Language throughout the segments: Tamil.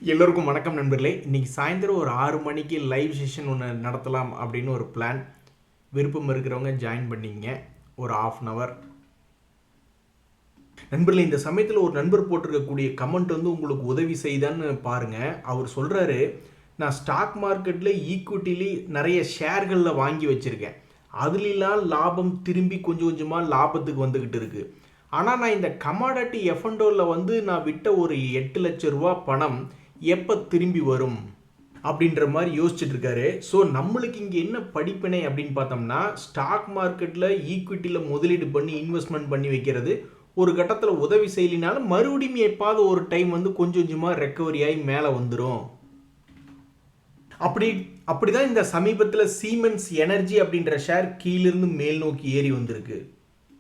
எல்லோருக்கும் வணக்கம் நண்பர்களே. இன்னைக்கு சாயந்தரம் ஒரு 6 மணிக்கு லைவ் செஷன் ஒன்று நடத்தலாம் அப்படின்னு ஒரு பிளான். விருப்பம் இருக்கிறவங்க ஜாயின் பண்ணிங்க. ஒரு ½ hour. நண்பர்களே, இந்த சமயத்தில் ஒரு நண்பர் போட்டிருக்கக்கூடிய கமெண்ட் வந்து உங்களுக்கு உதவி செய்தான்னு பாருங்கள். அவர் சொல்கிறாரு, நான் ஸ்டாக் மார்க்கெட்டில் ஈக்விட்டிலி நிறைய ஷேர்களில் வாங்கி வச்சுருக்கேன். அதுலாம் லாபம் திரும்பி கொஞ்சம் கொஞ்சமாக லாபத்துக்கு வந்துக்கிட்டு இருக்குது. ஆனால் நான் இந்த கமாடிட்டி எஃப்என்டோவில் வந்து நான் விட்ட ஒரு 8 லட்சம் ரூபா பணம் எப்போ திரும்பி வரும் அப்படின்ற மாதிரி யோசிச்சுட்டு இருக்காரு. ஸோ நம்மளுக்கு இங்கே என்ன படிப்பினை அப்படின்னு பார்த்தோம்னா, ஸ்டாக் மார்க்கெட்டில் ஈக்விட்டியில் முதலீடு பண்ணி இன்வெஸ்ட்மெண்ட் பண்ணி வைக்கிறது ஒரு கட்டத்தில் உதவி செய்யலினாலும் மறுபடியும் எப்பாவது ஒரு டைம் வந்து கொஞ்சம் கொஞ்சமாக ரெக்கவரி ஆகி மேலே வந்துடும். அப்படிதான் இந்த சமீபத்தில் சீமென்ஸ் எனர்ஜி அப்படின்ற ஷேர் கீழிருந்து மேல் நோக்கி ஏறி வந்திருக்கு.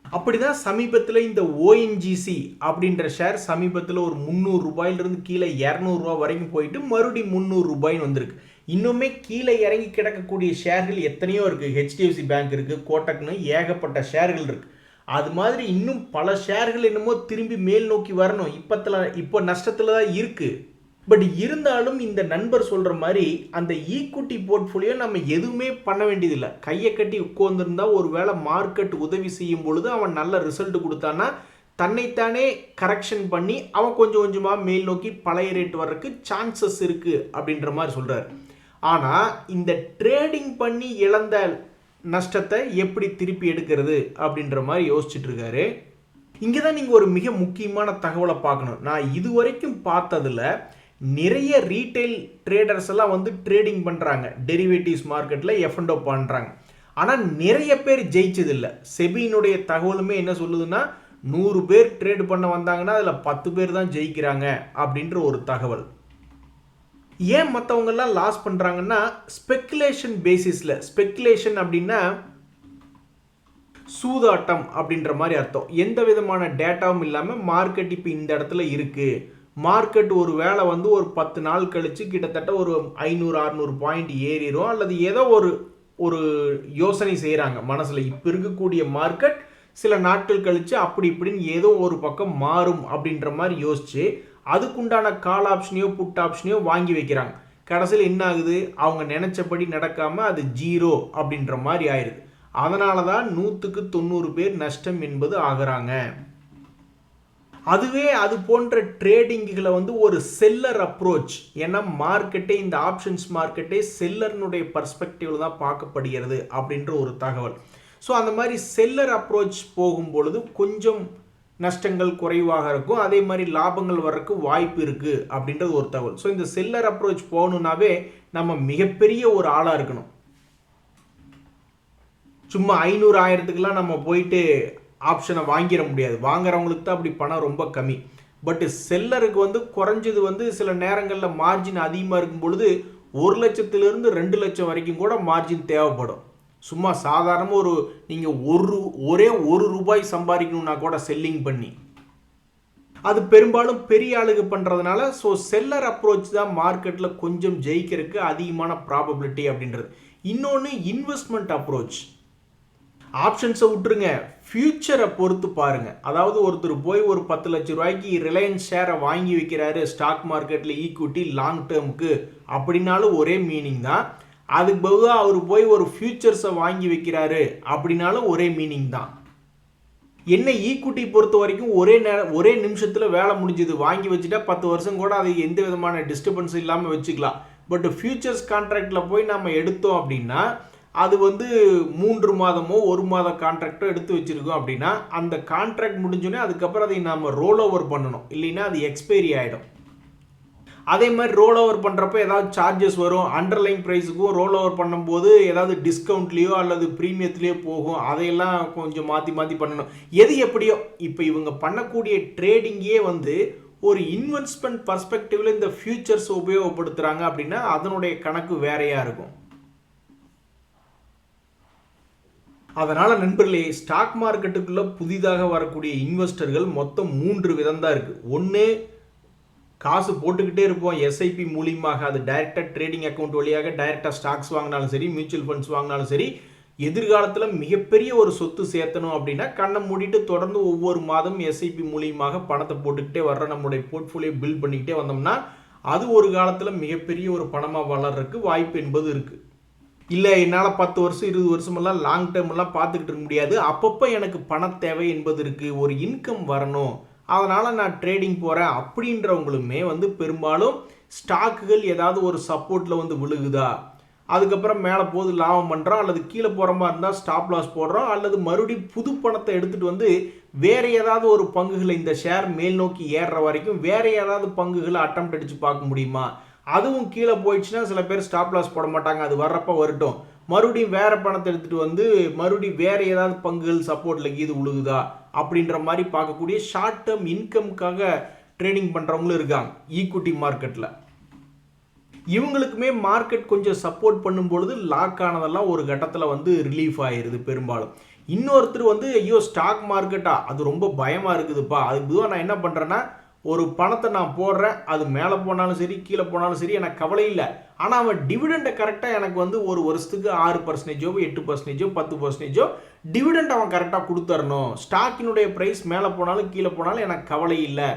அப்படிதான் சமீபத்தில் இந்த ஓஎன்ஜிசி அப்படின்ற ஷேர் சமீபத்தில் ஒரு 300 ரூபாயிலிருந்து கீழே 200 ரூபா வரைக்கும் போயிட்டு மறுபடியும் 300 ரூபாய்னு வந்திருக்கு. இன்னுமே கீழே இறங்கி கிடக்கக்கூடிய ஷேர்கள் எத்தனையோ இருக்குது. ஹெச்டிஎஃப்சி பேங்க் இருக்குது, கோட்டக்னு ஏகப்பட்ட ஷேர்கள் இருக்குது. அது மாதிரி இன்னும் பல ஷேர்கள் என்னமோ திரும்பி மேல் நோக்கி வரணும். இப்போ நஷ்டத்தில் தான் இருக்குது. பட் இருந்தாலும் இந்த நண்பர் சொல்கிற மாதிரி அந்த ஈக்விட்டி போர்ட்ஃபோலியோ நம்ம எதுவுமே பண்ண வேண்டியதில்லை. கையை கட்டி உட்கார்ந்துருந்தா ஒரு வேளை மார்க்கெட் உதவி செய்யும் பொழுது அவன் நல்ல ரிசல்ட் கொடுத்தான்னா தன்னைத்தானே கரெக்ஷன் பண்ணி அவன் கொஞ்சம் கொஞ்சமாக மேல் நோக்கி பழைய ரேட் வர்றதுக்கு சான்சஸ் இருக்குது அப்படின்ற மாதிரி சொல்கிறார். ஆனால் இந்த ட்ரேடிங் பண்ணி இழந்த நஷ்டத்தை எப்படி திருப்பி எடுக்கிறது அப்படின்ற மாதிரி யோசிச்சுட்டு இருக்காரு. இங்கே தான் நீங்கள் ஒரு மிக முக்கியமான தகவலை பார்க்கணும். நான் இதுவரைக்கும் பார்த்ததில் நிறைய ரீட்டைல் ட்ரேடர்ஸ் எல்லாம் வந்து ட்ரேடிங் பண்ணுறாங்க, டெரிவேட்டிவ்ஸ் மார்க்கெட்டில் எஃப்என்டோ பண்ணுறாங்க. ஆனால் நிறைய பேர் ஜெயிச்சதில்லை. செபியினுடைய தகவலுமே என்ன சொல்லுதுன்னா, 100 பேர் ட்ரேட் பண்ண வந்தாங்கன்னா அதில் 10 பேர் தான் ஜெயிக்கிறாங்க அப்படின்ற ஒரு தகவல். ஏன் மற்றவங்கெல்லாம் லாஸ் பண்ணுறாங்கன்னா, ஸ்பெக்குலேஷன் பேசிஸில். ஸ்பெக்குலேஷன் அப்படின்னா சூதாட்டம் அப்படின்ற மாதிரி அர்த்தம். எந்த விதமான டேட்டாவும் இல்லாமல் மார்க்கெட் இப்போ இந்த இடத்துல இருக்குது, மார்க்கெட் ஒரு வேளை வந்து ஒரு 10 நாள் கழித்து கிட்டத்தட்ட ஒரு 500-600 பாயிண்ட் ஏறிடும் அல்லது ஏதோ ஒரு யோசனை செய்கிறாங்க மனசில். இப்போ இருக்கக்கூடிய மார்க்கெட் சில நாட்கள் கழித்து அப்படி இப்படின்னு ஏதோ ஒரு பக்கம் மாறும் அப்படின்ற மாதிரி யோசித்து அதுக்குண்டான கால் ஆப்ஷனையோ புட் ஆப்ஷனையோ வாங்கி வைக்கிறாங்க. கடைசியில் என்ன ஆகுது, அவங்க நினச்சபடி நடக்காமல் அது 0 அப்படின்ற மாதிரி ஆயிடுது. அதனால தான் 100க்கு 90 பேர் நஷ்டம் என்பது ஆகிறாங்க. அதுவே அது போன்ற ட்ரேடிங்குகளை வந்து ஒரு செல்லர் அப்ரோச். ஏன்னா மார்க்கெட்டே, இந்த ஆப்ஷன்ஸ் மார்க்கெட்டே செல்லர்னுடைய பர்ஸ்பெக்டிவ்ல தான் பார்க்கப்படுகிறது அப்படின்ற ஒரு தகவல். ஸோ அந்த மாதிரி செல்லர் அப்ரோச் போகும் பொழுது கொஞ்சம் நஷ்டங்கள் குறைவாக இருக்கும், அதே மாதிரி லாபங்கள் வர்றதுக்கு வாய்ப்பு இருக்குது அப்படின்றது ஒரு தகவல். ஸோ இந்த செல்லர் அப்ரோச் போகணுன்னாவே நம்ம மிகப்பெரிய ஒரு ஆளாக இருக்கணும். சும்மா 500-1000க்குலாம் நம்ம போயிட்டு ஆப்ஷனை வாங்கிட முடியாது. வாங்குறவங்களுக்கு தான் அப்படி பணம் ரொம்ப கம்மி. பட் செல்லருக்கு வந்து குறைஞ்சது வந்து சில நேரங்களில் மார்ஜின் அதிகமாக இருக்கும் பொழுது 1 லட்சத்திலிருந்து 2 லட்சம் வரைக்கும் கூட மார்ஜின் தேவைப்படும். சும்மா சாதாரணமாக நீங்கள் ஒரே 1 ரூபாய் சம்பாதிக்கணும்னா கூட செல்லிங் பண்ணி, அது பெரும்பாலும் பெரிய ஆளுக்கு பண்ணுறதுனால. ஸோ செல்லர் அப்ரோச் தான் மார்க்கெட்டில் கொஞ்சம் ஜெயிக்கிறதுக்கு அதிகமான ப்ராபபிலிட்டி அப்படின்றது. இன்னொன்று இன்வெஸ்ட்மெண்ட் அப்ரோச். ஆப்ஷன்ஸை விட்டுருங்க, ஃபியூச்சரை பொறுத்து பாருங்கள். அதாவது ஒருத்தர் போய் ஒரு 10 லட்சம் ரூபாய்க்கு ரிலையன்ஸ் ஷேரை வாங்கி வைக்கிறாரு ஸ்டாக் மார்க்கெட்டில் ஈக்விட்டி லாங் டேர்முக்கு அப்படின்னாலும் ஒரே மீனிங் தான். அதுக்கு பதிலாக அவர் போய் ஒரு ஃபியூச்சர்ஸை வாங்கி வைக்கிறாரு அப்படின்னாலும் ஒரே மீனிங் தான். என்ன ஈக்விட்டி பொறுத்த வரைக்கும் ஒரே நிமிஷத்தில் வேலை முடிஞ்சது. வாங்கி வச்சுட்டா 10 வருஷம் கூட அது எந்த விதமான டிஸ்டர்பன்ஸ் இல்லாமல் வச்சுக்கலாம். பட் ஃபியூச்சர்ஸ் கான்ட்ராக்டில் போய் நம்ம எடுத்தோம் அப்படின்னா அது வந்து 3 மாதமோ 1 மாத கான்ட்ராக்டோ எடுத்து வச்சுருக்கோம் அப்படின்னா அந்த கான்ட்ராக்ட் முடிஞ்சோடனே அதுக்கப்புறம் அதை நம்ம ரோல் ஓவர் பண்ணணும், இல்லைன்னா அது எக்ஸ்பைரி ஆகிடும். அதே மாதிரி ரோல் ஓவர் பண்ணுறப்ப ஏதாவது சார்ஜஸ் வரும். அண்டர்லைன் ப்ரைஸுக்கும் ரோல் ஓவர் பண்ணும்போது ஏதாவது டிஸ்கவுண்ட்லேயோ அல்லது ப்ரீமியத்துலேயோ போகும். அதையெல்லாம் கொஞ்சம் மாற்றி மாற்றி பண்ணணும். எது எப்படியோ இப்போ இவங்க பண்ணக்கூடிய ட்ரேடிங்கே வந்து ஒரு இன்வெஸ்ட்மெண்ட் பர்ஸ்பெக்டிவில் இந்த ஃபியூச்சர்ஸ் உபயோகப்படுத்துகிறாங்க அப்படின்னா அதனுடைய கணக்கு வேறையாக இருக்கும். அதனால் நண்பர்களே, ஸ்டாக் மார்க்கெட்டுக்குள்ளே புதிதாக வரக்கூடிய இன்வெஸ்டர்கள் மொத்தம் 3 விதம் தான் இருக்குது. ஒன்று, காசு போட்டுக்கிட்டே இருப்போம் எஸ்ஐபி மூலியமாக, அது டைரெக்டாக ட்ரேடிங் அக்கௌண்ட் வழியாக டைரெக்டாக ஸ்டாக்ஸ் வாங்கினாலும் சரி, மியூச்சுவல் ஃபண்ட்ஸ் வாங்கினாலும் சரி. எதிர்காலத்தில் மிகப்பெரிய ஒரு சொத்து சேர்த்தணும் அப்படின்னா கண்ணை மூடிட்டு தொடர்ந்து ஒவ்வொரு மாதம் எஸ்ஐபி மூலியமாக பணத்தை போட்டுக்கிட்டே வர்ற நம்மளுடைய போர்ட்ஃபோலியோ பில்ட் பண்ணிக்கிட்டே வந்தோம்னா அது ஒரு காலத்தில் மிகப்பெரிய ஒரு பணமாக வளர்றதுக்கு வாய்ப்பு என்பது இருக்குது. இல்லை என்னால் 10 வருஷம் 20 வருஷமெல்லாம் லாங் டேர்மெல்லாம் பார்த்துக்கிட்டு இருக்க முடியாது, அப்பப்போ எனக்கு பண தேவை என்பது இருக்குது, ஒரு இன்கம் வரணும், அதனால் நான் ட்ரேடிங் போகிறேன் அப்படின்றவங்களுமே வந்து பெரும்பாலும் ஸ்டாக்குகள் ஏதாவது ஒரு சப்போர்ட்டில் வந்து விழுகுதா, அதுக்கப்புறம் மேலே போது லாபம் பண்ணுறோம், அல்லது கீழே போகிற மாதிரி இருந்தால் ஸ்டாப் லாஸ் போடுறோம், அல்லது மறுபடியும் புது பணத்தை எடுத்துகிட்டு வந்து வேறு ஏதாவது ஒரு பங்குகளை இந்த ஷேர் மேல் நோக்கி ஏறுற வரைக்கும் வேறு ஏதாவது பங்குகளை அட்டெம்ப்ட் அடித்து பார்க்க முடியுமா, அதுவும் கீழே போயிடுச்சுன்னா சில பேர் ஸ்டாப் லாஸ் போட மாட்டாங்க, அது வர்றப்ப வரட்டும், மறுபடியும் வேறு பணத்தை எடுத்துகிட்டு வந்து மறுபடியும் வேறு ஏதாவது பங்குகள் சப்போர்ட்டில் கீது விழுகுதா அப்படின்ற மாதிரி பார்க்கக்கூடிய ஷார்ட் டேர்ம் இன்கம்காக ட்ரேடிங் பண்ணுறவங்களும் இருக்காங்க ஈக்விட்டி மார்க்கெட்டில். இவங்களுக்குமே மார்க்கெட் கொஞ்சம் சப்போர்ட் பண்ணும்பொழுது லாக் ஆனதெல்லாம் ஒரு கட்டத்தில் வந்து ரிலீஃப் ஆகிடுது பெரும்பாலும். இன்னொருத்தர் வந்து ஐயோ ஸ்டாக் மார்க்கெட்டா அது ரொம்ப பயமாக இருக்குதுப்பா, அதுக்கு பொதுவாக நான் என்ன பண்ணுறேன்னா ஒரு பணத்தை நான் போடுறேன், அது மேலே போனாலும் சரி கீழே போனாலும் சரி எனக்கு கவலை இல்லை, ஆனால் அவன் டிவிடெண்டை கரெக்டாக எனக்கு வந்து ஒரு வருஷத்துக்கு 6% 8% 10% டிவிடெண்ட் அவன் கரெக்டாக கொடுத்துடணும், ஸ்டாக்கினுடைய ப்ரைஸ் மேலே போனாலும் கீழே போனாலும் எனக்கு கவலை இல்லை,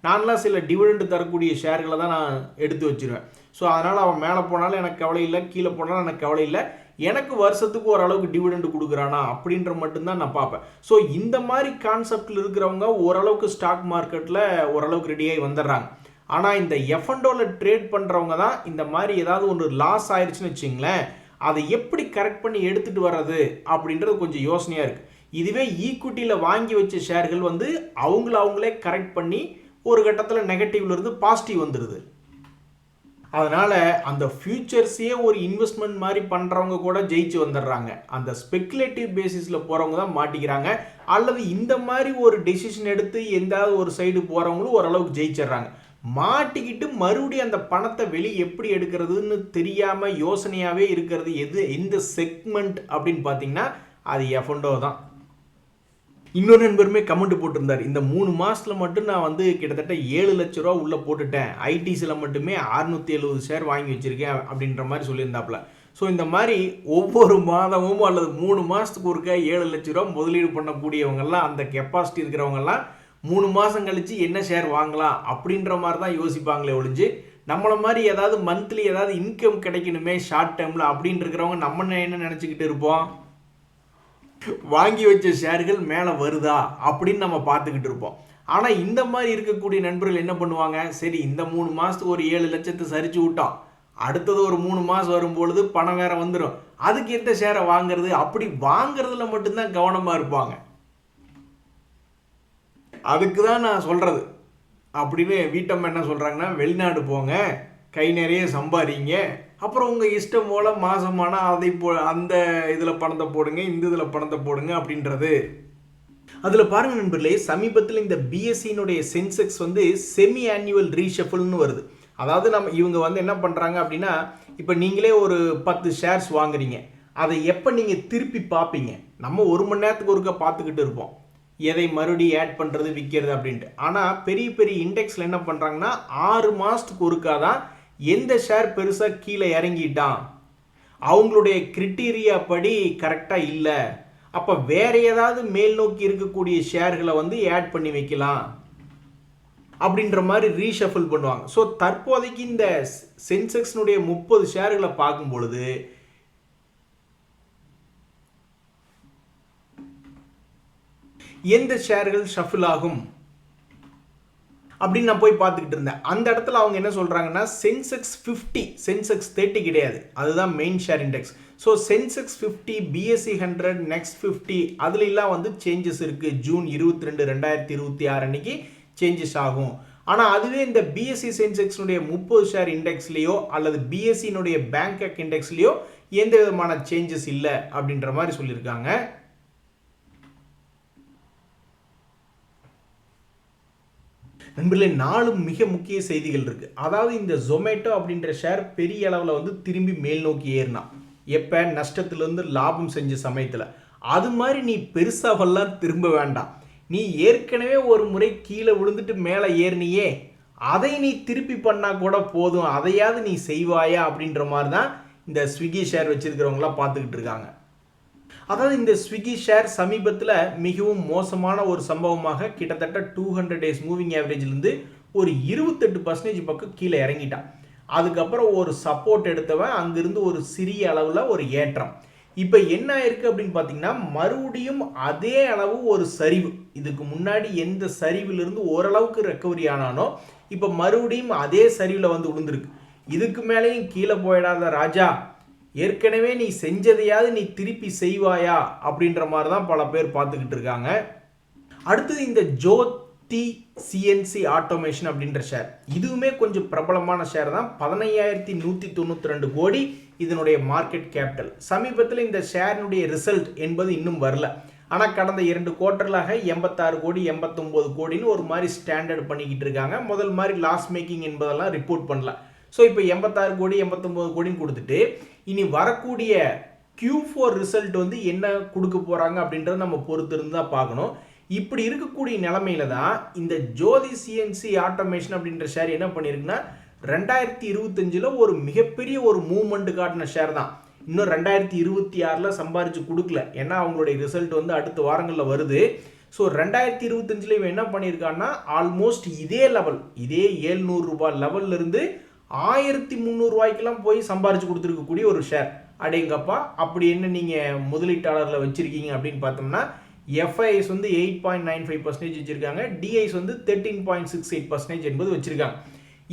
நான்லாம் சில டிவிடெண்ட் தரக்கூடிய ஷேர்களை தான் நான் எடுத்து வச்சிருவேன். ஸோ அதனால் அவன் மேலே போனாலும் எனக்கு கவலை இல்லை, கீழே போனாலும் எனக்கு கவலை இல்லை, எனக்கு வருஷத்துக்கு ஓரளவுக்கு டிவிடெண்ட் கொடுக்குறானா அப்படின்ற மட்டும்தான் நான் பார்ப்பேன். ஸோ இந்த மாதிரி கான்செப்டில் இருக்கிறவங்க ஓரளவுக்கு ஸ்டாக் மார்க்கெட்டில் ஓரளவுக்கு ரெடியாகி வந்துடுறாங்க. ஆனால் இந்த எஃப்என்டோவில் ட்ரேட் பண்ணுறவங்க தான் இந்த மாதிரி ஏதாவது ஒன்று லாஸ் ஆயிடுச்சுன்னு வச்சிங்களேன், அதை எப்படி கரெக்ட் பண்ணி எடுத்துகிட்டு வர்றது அப்படின்றது கொஞ்சம் யோசனையாக இருக்குது. இதுவே ஈக்விட்டியில் வாங்கி வச்ச ஷேர்கள் வந்து அவங்களே கரெக்ட் பண்ணி ஒரு கட்டத்தில் நெகட்டிவ்லேருந்து பாசிட்டிவ் வந்துடுது. அதனால் அந்த ஃபியூச்சர்ஸையே ஒரு இன்வெஸ்ட்மெண்ட் மாதிரி பண்ணுறவங்க கூட ஜெயிச்சு வந்துடுறாங்க. அந்த ஸ்பெக்குலேட்டிவ் பேசிஸில் போகிறவங்க தான் மாட்டிக்கிறாங்க, அல்லது இந்த மாதிரி ஒரு டெசிஷன் எடுத்து எந்தாவது ஒரு சைடு போகிறவங்களும் ஓரளவுக்கு ஜெயிச்சிடுறாங்க. மாட்டிக்கிட்டு மறுபடியும் அந்த பணத்தை வெளியே எப்படி எடுக்கிறதுன்னு தெரியாமல் யோசனையாகவே இருக்கிறது எந்த செக்மெண்ட் அப்படின்னு பார்த்தீங்கன்னா அது எஃப்என்டோ தான். இன்னொரு நண்பருமே கமெண்ட் போட்டிருந்தார், இந்த 3 மாதத்தில் மட்டும் நான் வந்து கிட்டத்தட்ட 7 லட்ச ரூபா உள்ளே போட்டுட்டேன், ஐடிசியில் மட்டுமே 670 ஷேர் வாங்கி வச்சுருக்கேன் அப்படின்ற மாதிரி சொல்லியிருந்தாப்புல. ஸோ இந்த மாதிரி ஒவ்வொரு மாதமும் அல்லது 3 மாதத்துக்கு ஒருக்க 7 லட்ச ரூபா முதலீடு பண்ணக்கூடியவங்கெல்லாம், அந்த கெப்பாசிட்டி இருக்கிறவங்கெல்லாம் 3 மாதம் கழித்து என்ன ஷேர் வாங்கலாம் அப்படின்ற மாதிரி தான் யோசிப்பாங்களே ஒழிஞ்சு, நம்மளை மாதிரி ஏதாவது மந்த்லி ஏதாவது இன்கம் கிடைக்கணுமே ஷார்ட் டேர்மில் அப்படின்னு இருக்கிறவங்க நம்ம என்ன நினச்சிக்கிட்டு இருப்போம், வாங்கி வச்ச ஷேர்கள் மேலே வருதா அப்படின்னு நம்ம பார்த்துக்கிட்டு இருப்போம். ஆனால் இந்த மாதிரி இருக்கக்கூடிய நண்பர்கள் என்ன பண்ணுவாங்க, சரி இந்த 3 மாதத்துக்கு ஒரு 7 லட்சத்தை சரிச்சு விட்டோம், அடுத்தது ஒரு 3 மாதம் வரும்பொழுது பணம் வேற வந்துடும், அதுக்கு எந்த ஷேரை வாங்குறது, அப்படி வாங்குறதுல மட்டும்தான் கவனமாக இருப்பாங்க. அதுக்கு தான் நான் சொல்கிறது அப்படின்னு வீட்டம்மா என்ன சொல்கிறாங்கன்னா, வெளிநாடு போங்க, கை நிறைய சம்பாதிங்க, அப்புறம் உங்கள் இஷ்டம் போல் மாதமானால் அதை அந்த இதில் பணத்தை போடுங்க, இந்த இதில் பணத்தை போடுங்க அப்படின்றது. அதில் பாருங்கள் நண்பர்களே, சமீபத்தில் இந்த பிஎஸ்சியினுடைய சென்செக்ஸ் வந்து செமி ஆனுவல் ரீஷஃபிள்னு வருது. அதாவது இவங்க வந்து என்ன பண்ணுறாங்க அப்படின்னா, இப்போ நீங்களே ஒரு 10 ஷேர்ஸ் வாங்குறீங்க, அதை எப்போ நீங்கள் திருப்பி பார்ப்பீங்க, நம்ம 1 மணி நேரத்துக்கு ஒருக்க பார்த்துக்கிட்டு இருப்போம் எதை மறுபடியும் ஆட் பண்ணுறது விற்கிறது அப்படின்ட்டு. ஆனால் பெரிய பெரிய இண்டெக்ஸில் என்ன பண்ணுறாங்கன்னா 6 மாதத்துக்கு ஒருக்கா தான் எந்த ஷேர் பெருசாக கீழே இறங்கிட்டான், அவங்களுடைய கிரிட்டீரியா படி கரெக்டாக இல்லை, அப்போ வேற ஏதாவது மேல் நோக்கி இருக்கக்கூடிய ஷேர்களை வந்து ஆட் பண்ணி வைக்கலாம் அப்படின்ற மாதிரி ரீஷஃபில் பண்ணுவாங்க. ஸோ தற்போதைக்கு இந்த சென்செக்ஸ்னுடைய 30 ஷேர்களை பார்க்கும் பொழுது எந்த ஷேர்கள் ஷஃபில் ஆகும் அப்படின்னு நான் போய் பார்த்துக்கிட்டு இருந்தேன். அந்த இடத்துல அவங்க என்ன சொல்கிறாங்கன்னா, சென்செக்ஸ் 50, சென்செக்ஸ் 30 கிடையாது, அதுதான் main share index. So Sensex 50, BSc 100, next 50 அதுலெல்லாம் வந்து சேஞ்சஸ் இருக்குது. ஜூன் 22, 2026 அன்னைக்கு சேஞ்சஸ் ஆகும். ஆனால் அதுவே இந்த பிஎஸ்சி சென்செக்ஸினுடைய 30 ஷேர் இண்டெக்ஸ்லேயோ அல்லது பிஎஸ்சியினுடைய பேங்காக் இண்டெக்ஸ்லேயோ எந்த விதமான சேஞ்சஸ் இல்லை அப்படின்ற மாதிரி சொல்லியிருக்காங்க. நண்பர்களே, 4 மிக முக்கிய செய்திகள் இருக்குது. அதாவது இந்த ஜொமேட்டோ அப்படின்ற ஷேர் பெரிய அளவில் வந்து திரும்பி மேல் நோக்கி ஏறினா, எப்போ நஷ்டத்துலேருந்து லாபம் செஞ்ச சமயத்தில், அது மாதிரி நீ பெருசாவெல்லாம் திரும்ப வேண்டாம். நீ ஏற்கனவே ஒரு முறை கீழே விழுந்துட்டு மேலே ஏறினியே, அதை நீ திருப்பி பண்ணால் கூட போதும், அதையாவது நீ செய்வாயா அப்படின்ற மாதிரி தான் இந்த ஸ்விக்கி ஷேர் வச்சுருக்கிறவங்களாம் பார்த்துக்கிட்டு இருக்காங்க. அதாவது இந்த ஸ்விக்கி ஷேர் சமீபத்தில் மிகவும் மோசமான ஒரு சம்பவமாக கிட்டத்தட்ட 200 டேஸ் மூவிங் ஆவரேஜ்லேருந்து ஒரு 28% பக்கம் கீழே இறங்கிட்டான். அதுக்கப்புறம் ஒரு சப்போர்ட் எடுத்தவன் அங்கிருந்து ஒரு சிறிய அளவில் ஒரு ஏற்றம். இப்போ என்ன ஆயிருக்கு அப்படின்னு பார்த்தீங்கன்னா, மறுபடியும் அதே அளவு ஒரு சரிவு. இதுக்கு முன்னாடி எந்த சரிவிலிருந்து ஓரளவுக்கு ரெக்கவரி ஆனானோ இப்போ மறுபடியும் அதே சரிவில் வந்து விழுந்திருக்கு. இதுக்கு மேலேயும் கீழே போயிடாத ராஜா, ஏற்கனவே நீ செஞ்சதையாவது நீ திருப்பி செய்வாயா அப்படின்ற மாதிரி தான் பல பேர் பார்த்துக்கிட்டு இருக்காங்க. அடுத்தது இந்த ஜோதி சிஎன்சி ஆட்டோமேஷன் அப்படின்ற ஷேர், இதுவுமே கொஞ்சம் பிரபலமான ஷேர் தான். 15,192 கோடி இதனுடைய மார்க்கெட் கேபிட்டல். சமீபத்தில் இந்த ஷேரினுடைய ரிசல்ட் என்பது இன்னும் வரல. ஆனால் கடந்த 2 குவார்ட்டர்களாக 86 கோடி 89 கோடின்னு ஒரு மாதிரி ஸ்டாண்டர்ட் பண்ணிக்கிட்டு இருக்காங்க. முதல் மாதிரி லாஸ் மேக்கிங் என்பதெல்லாம் ரிப்போர்ட் பண்ணல. ஸோ இப்போ 86 கோடி 89 கோடின்னு கொடுத்துட்டு இனி வரக்கூடிய Q4 ரிசல்ட் வந்து என்ன கொடுக்க போகிறாங்க அப்படின்றத நம்ம பொறுத்து இருந்து தான் பார்க்கணும். இப்படி இருக்கக்கூடிய நிலைமையில தான் இந்த ஜோதி சிஎன்சி ஆட்டோமேஷன் அப்படின்ற ஷேர் என்ன பண்ணியிருக்குன்னா 2025 ஒரு மிகப்பெரிய ஒரு மூவ்மெண்ட் காட்டின ஷேர் தான். இன்னும் 2026 சம்பாரிச்சு கொடுக்கல, ஏன்னா அவங்களுடைய ரிசல்ட் வந்து அடுத்த வாரங்களில் வருது. ஸோ 2025 இவன் என்ன பண்ணியிருக்கான்னா ஆல்மோஸ்ட் இதே லெவல், இதே 700 ரூபாய் லெவல்ல இருந்து 1300 ரூபாய்க்கெல்லாம் போய் சம்பாரிச்சு கொடுத்துருக்கக்கூடிய ஒரு ஷேர். அடேங்கப்பா, அப்படி என்ன நீங்கள் முதலீட்டாளர்களை வச்சிருக்கீங்க அப்படின்னு பார்த்தோம்னா எஃப்ஐஎஸ் வந்து 8.95% வச்சிருக்காங்க, டிஐஸ் வந்து 13.68% என்பது வச்சிருக்காங்க.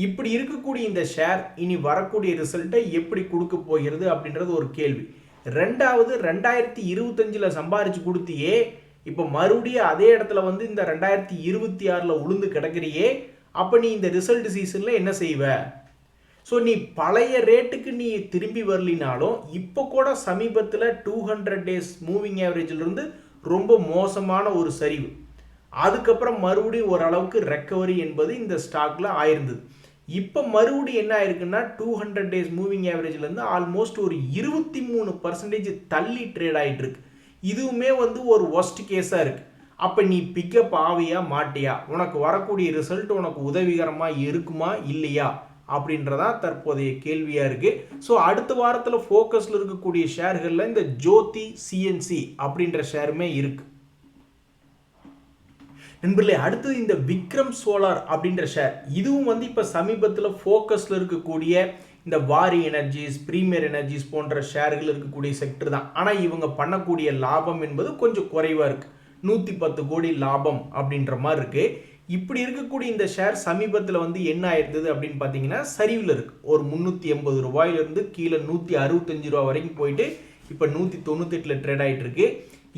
இப்படி இருக்கக்கூடிய இந்த ஷேர் இனி வரக்கூடிய ரிசல்ட்டை எப்படி கொடுக்க போகிறது அப்படின்றது ஒரு கேள்வி. ரெண்டாவது, 2025 சம்பாரிச்சு கொடுத்தியே, இப்போ மறுபடியும் அதே இடத்துல வந்து இந்த 2026 உளுந்து கிடக்கிறியே, அப்போ நீ இந்த ரிசல்ட் சீசனில் என்ன செய்வ? ஸோ நீ பழைய ரேட்டுக்கு நீ திரும்பி வரலினாலும் இப்போ கூட சமீபத்தில் 200 டேஸ் மூவிங் ஆவரேஜிலிருந்து ரொம்ப மோசமான ஒரு சரிவு, அதுக்கப்புறம் மறுபடியும் ஓரளவுக்கு ரெக்கவரி என்பது இந்த ஸ்டாக்ல ஆயிருந்தது. இப்போ மறுபடியும் என்ன ஆயிருக்குன்னா 200 டேஸ் மூவிங் ஆவரேஜ்லேருந்து ஆல்மோஸ்ட் ஒரு 23% தள்ளி ட்ரேட் ஆகிட்டு இருக்கு. இதுவுமே வந்து ஒரு ஒஸ்ட் கேஸாக இருக்கு. அப்போ நீ பிக்கப் ஆவியா மாட்டியா? உனக்கு வரக்கூடிய ரிசல்ட் உனக்கு உதவிகரமாக இருக்குமா இல்லையா அப்படின்றதா தற்போதைய கேள்வியாக இருக்குது. ஸோ அடுத்த வாரத்தில் ஃபோக்கஸில் இருக்கக்கூடிய ஷேர்களில் இந்த ஜோதி சிஎன்சி அப்படின்ற ஷேருமே இருக்குது. நண்பர்களே, அடுத்தது இந்த விக்ரம் சோலார் அப்படின்ற ஷேர், இதுவும் வந்து இப்போ சமீபத்தில் ஃபோக்கஸில் இருக்கக்கூடிய இந்த வாரி எனர்ஜிஸ், பிரீமியர் எனர்ஜிஸ் போன்ற ஷேர்கள் இருக்கக்கூடிய செக்டர் தான். ஆனால் இவங்க பண்ணக்கூடிய லாபம் என்பது கொஞ்சம் குறைவாக இருக்குது. 110 கோடி லாபம் அப்படின்ற மாதிரி இருக்குது. இப்படி இருக்கக்கூடிய இந்த ஷேர் சமீபத்தில் வந்து என்ன ஆயிருந்தது அப்படின்னு பார்த்தீங்கன்னா சரிவில் இருக்குது. ஒரு 380 ரூபாயிலிருந்து கீழே 165 ரூபா வரைக்கும் போயிட்டு இப்போ 198 ட்ரேட் ஆகிட்டு இருக்கு.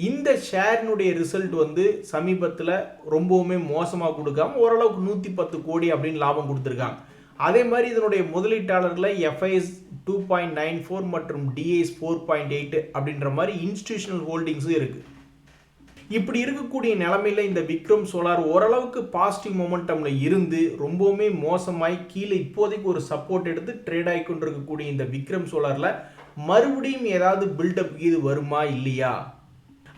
இந்த ஷேரினுடைய ரிசல்ட் வந்து சமீபத்தில் ரொம்பவுமே மோசமாக கொடுக்காம ஓரளவுக்கு 110 கோடி அப்படின்னு லாபம் கொடுத்துருக்காங்க. அதே மாதிரி இதனுடைய முதலீட்டாளர்களை எஃப்ஐஎஸ் 2.94 மற்றும் டிஐஸ் 4.8 அப்படின்ற மாதிரி இன்ஸ்டிடியூஷனல் ஹோல்டிங்ஸும் இருக்குது. இப்படி இருக்கக்கூடிய நிலைமையில இந்த விக்ரம் சோலார் ஓரளவுக்கு பாசிட்டிவ் மொமெண்டம்ல இருந்து ரொம்பவுமே மோசமாய் கீழே இப்போதைக்கு ஒரு சப்போர்ட் எடுத்து ட்ரேட் ஆகி கொண்டிருக்கக்கூடிய இந்த விக்ரம் சோலார்ல மறுபடியும் ஏதாவது பில்டப் இது வருமா இல்லையா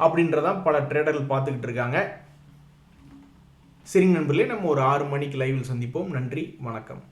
அப்படின்றதான் பல ட்ரேடர்கள் பார்த்துக்கிட்டு இருக்காங்க. சரிங்க நண்பர்களே, நம்ம ஒரு 6 மணிக்கு லைவில் சந்திப்போம். நன்றி, வணக்கம்.